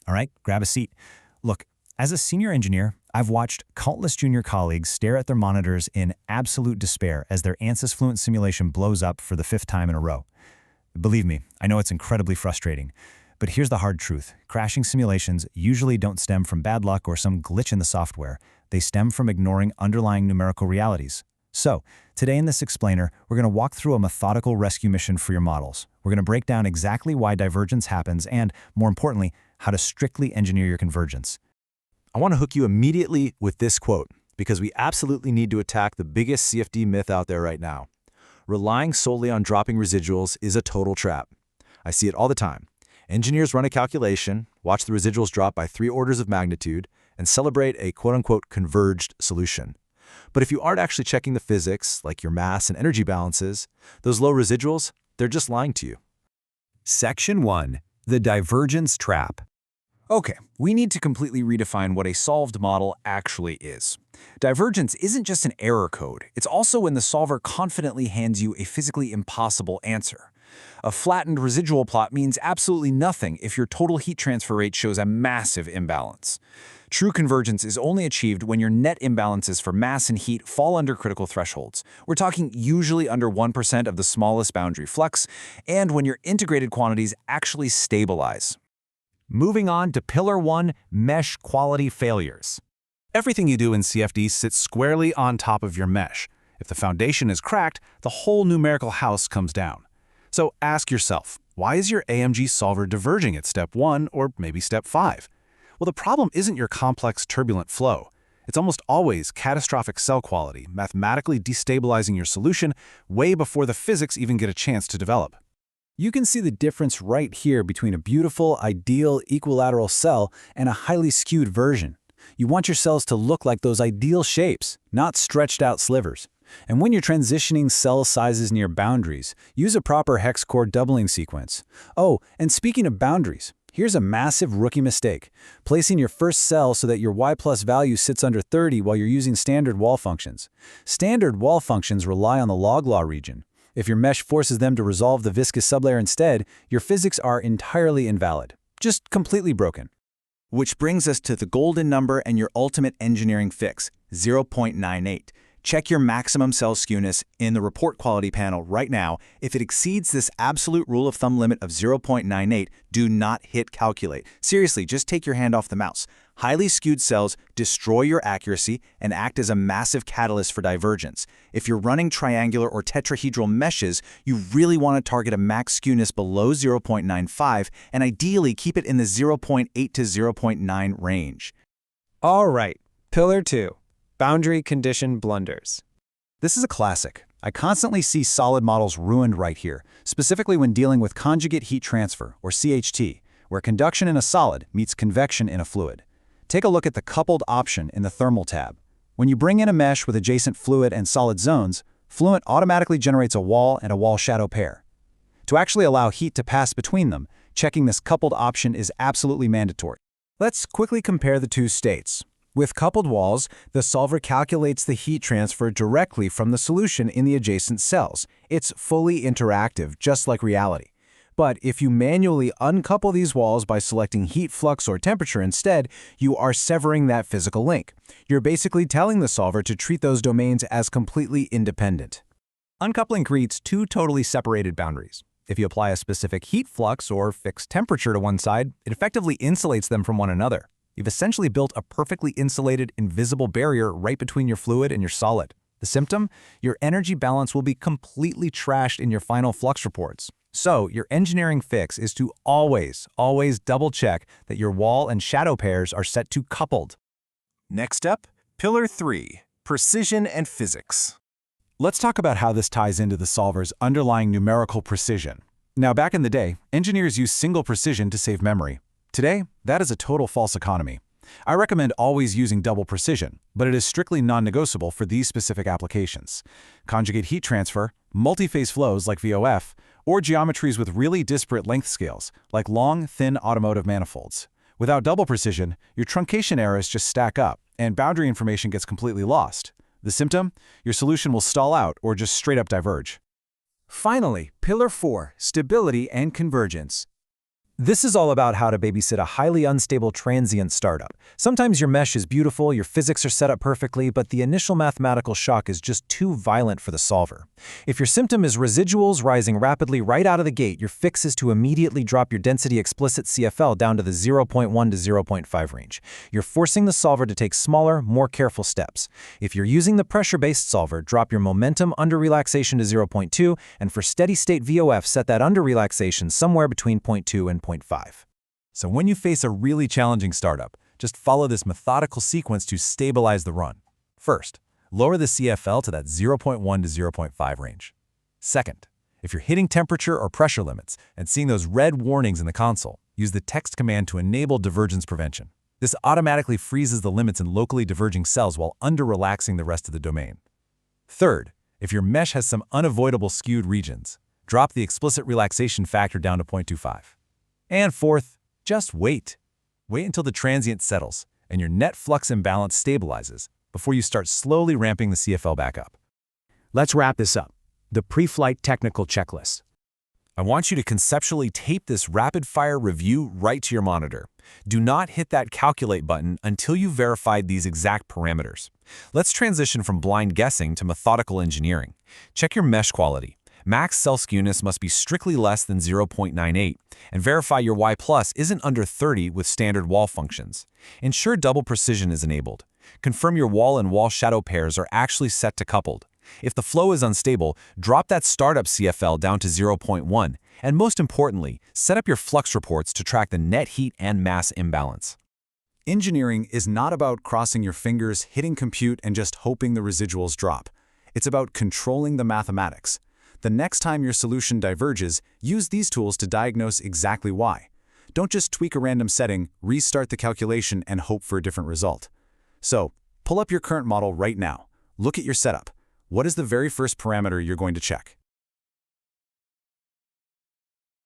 All right, grab a seat. Look, as a senior engineer, I've watched countless junior colleagues stare at their monitors in absolute despair as their Ansys Fluent simulation blows up for the 5th time in a row. Believe me, I know it's incredibly frustrating. But here's the hard truth. Crashing simulations usually don't stem from bad luck or some glitch in the software. They stem from ignoring underlying numerical realities. So, today in this explainer, we're going to walk through a methodical rescue mission for your models. We're going to break down exactly why divergence happens and, more importantly, how to strictly engineer your convergence. I want to hook you immediately with this quote, because we absolutely need to attack the biggest CFD myth out there right now. Relying solely on dropping residuals is a total trap. I see it all the time. Engineers run a calculation, watch the residuals drop by 3 orders of magnitude, and celebrate a quote-unquote converged solution. But if you aren't actually checking the physics, like your mass and energy balances, those low residuals, they're just lying to you. Section 1. The divergence trap. Okay, we need to completely redefine what a solved model actually is. Divergence isn't just an error code, it's also when the solver confidently hands you a physically impossible answer. A flattened residual plot means absolutely nothing if your total heat transfer rate shows a massive imbalance. True convergence is only achieved when your net imbalances for mass and heat fall under critical thresholds. We're talking usually under 1% of the smallest boundary flux, and when your integrated quantities actually stabilize. Moving on to Pillar 1, Mesh Quality Failures. Everything you do in CFD sits squarely on top of your mesh. If the foundation is cracked, the whole numerical house comes down. So ask yourself, why is your AMG solver diverging at step 1 or maybe step 5? Well, the problem isn't your complex turbulent flow. It's almost always catastrophic cell quality, mathematically destabilizing your solution way before the physics even get a chance to develop. You can see the difference right here between a beautiful, ideal, equilateral cell and a highly skewed version. You want your cells to look like those ideal shapes, not stretched out slivers. And when you're transitioning cell sizes near boundaries, use a proper hex core doubling sequence. Oh, and speaking of boundaries, here's a massive rookie mistake: placing your first cell so that your Y+ value sits under 30 while you're using standard wall functions. Standard wall functions rely on the log law region. If your mesh forces them to resolve the viscous sublayer instead, your physics are entirely invalid, just completely broken. Which brings us to the golden number and your ultimate engineering fix, 0.98. Check your maximum cell skewness in the report quality panel right now. If it exceeds this absolute rule of thumb limit of 0.98, do not hit calculate. Seriously, just take your hand off the mouse. Highly skewed cells destroy your accuracy and act as a massive catalyst for divergence. If you're running triangular or tetrahedral meshes, you really want to target a max skewness below 0.95 and ideally keep it in the 0.8 to 0.9 range. All right, Pillar 2. Boundary condition blunders. This is a classic. I constantly see solid models ruined right here, specifically when dealing with conjugate heat transfer, or CHT, where conduction in a solid meets convection in a fluid. Take a look at the coupled option in the thermal tab. When you bring in a mesh with adjacent fluid and solid zones, Fluent automatically generates a wall and a wall shadow pair. To actually allow heat to pass between them, checking this coupled option is absolutely mandatory. Let's quickly compare the two states. With coupled walls, the solver calculates the heat transfer directly from the solution in the adjacent cells. It's fully interactive, just like reality. But if you manually uncouple these walls by selecting heat flux or temperature instead, you are severing that physical link. You're basically telling the solver to treat those domains as completely independent. Uncoupling creates 2 totally separated boundaries. If you apply a specific heat flux or fixed temperature to one side, it effectively insulates them from one another. You've essentially built a perfectly insulated, invisible barrier right between your fluid and your solid. The symptom? Your energy balance will be completely trashed in your final flux reports. So, your engineering fix is to always double-check that your wall and shadow pairs are set to coupled. Next up, Pillar 3, Precision and Physics. Let's talk about how this ties into the solver's underlying numerical precision. Now, back in the day, engineers used single precision to save memory. Today, that is a total false economy. I recommend always using double precision, but it is strictly non-negotiable for these specific applications: conjugate heat transfer, multiphase flows like VOF, or geometries with really disparate length scales, like long, thin automotive manifolds. Without double precision, your truncation errors just stack up, and boundary information gets completely lost. The symptom? Your solution will stall out or just straight up diverge. Finally, Pillar 4, Stability and Convergence. This is all about how to babysit a highly unstable transient startup. Sometimes your mesh is beautiful, your physics are set up perfectly, but the initial mathematical shock is just too violent for the solver. If your symptom is residuals rising rapidly right out of the gate, your fix is to immediately drop your density explicit CFL down to the 0.1 to 0.5 range. You're forcing the solver to take smaller, more careful steps. If you're using the pressure-based solver, drop your momentum under relaxation to 0.2, and for steady-state VOF, set that under relaxation somewhere between 0.2 and 0.5. So when you face a really challenging startup, just follow this methodical sequence to stabilize the run. First, lower the CFL to that 0.1 to 0.5 range. Second, if you're hitting temperature or pressure limits and seeing those red warnings in the console, use the text command to enable divergence prevention. This automatically freezes the limits in locally diverging cells while under-relaxing the rest of the domain. Third, if your mesh has some unavoidable skewed regions, drop the explicit relaxation factor down to 0.25. And fourth, just wait. Wait until the transient settles and your net flux imbalance stabilizes before you start slowly ramping the CFL back up. Let's wrap this up. The pre-flight technical checklist. I want you to conceptually tape this rapid-fire review right to your monitor. Do not hit that calculate button until you've verified these exact parameters. Let's transition from blind guessing to methodical engineering. Check your mesh quality. Max cell skewness must be strictly less than 0.98, and verify your Y+ isn't under 30 with standard wall functions. Ensure double precision is enabled. Confirm your wall and wall shadow pairs are actually set to coupled. If the flow is unstable, drop that startup CFL down to 0.1, and most importantly, set up your flux reports to track the net heat and mass imbalance. Engineering is not about crossing your fingers, hitting compute, and just hoping the residuals drop. It's about controlling the mathematics. The next time your solution diverges, use these tools to diagnose exactly why. Don't just tweak a random setting, restart the calculation, and hope for a different result. So, pull up your current model right now. Look at your setup. What is the very first parameter you're going to check?